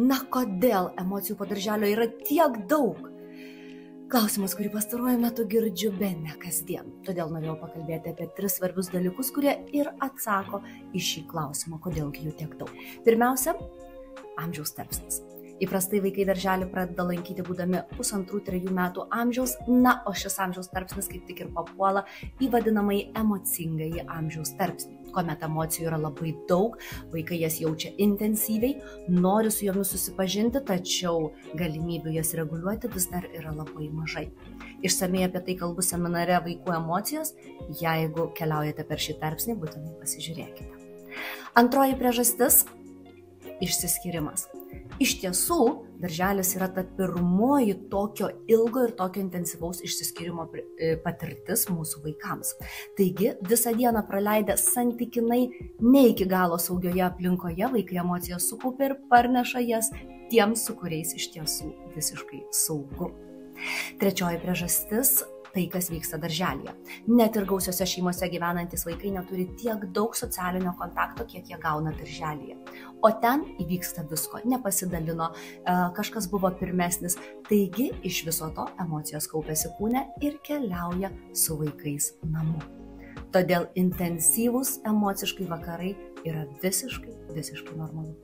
Na, kodėl emocijų po darželio yra tiek daug? Klausimas, kurį pastaruoju metu girdžiu bene kasdien. Todėl norėjau pakalbėti apie 3 svarbius dalykus, kurie ir atsako į šį klausimą, kodėl jų tiek daug. Pirmiausia, amžiaus tarpsnis. Įprastai vaikai darželį pradeda lankyti būdami 1,5–3 metų amžiaus, na, o šis amžiaus tarpsnis kaip tik ir papuola į vadinamąjį emocingąjį amžiaus tarpsnį. Kuomet emocijų yra labai daug, vaikai jas jaučia intensyviai, nori su jomis susipažinti, tačiau galimybių jas reguliuoti vis dar yra labai mažai. Išsamiai apie tai kalbu seminare Vaikų emocijos, jeigu keliaujate per šį tarpsnį, būtinai pasižiūrėkite. Antroji priežastis – išsiskyrimas. Iš tiesų, darželis yra ta pirmoji tokio ilgo ir tokio intensyvaus išsiskyrimo patirtis mūsų vaikams. Taigi, visą dieną praleidę santykinai ne iki galo saugioje aplinkoje, vaikai emocijas sukaupia ir parneša jas tiems, su kuriais iš tiesų visiškai saugu. Trečioji priežastis – tai, kas vyksta darželyje. Net ir gausiose šeimose gyvenantys vaikai neturi tiek daug socialinio kontakto, kiek jie gauna darželyje. O ten įvyksta visko, nepasidalino, kažkas buvo pirmesnis, taigi iš viso to emocijos kaupiasi kūne ir keliauja su vaikais namo. Todėl intensyvūs emociškai vakarai yra visiškai normalu.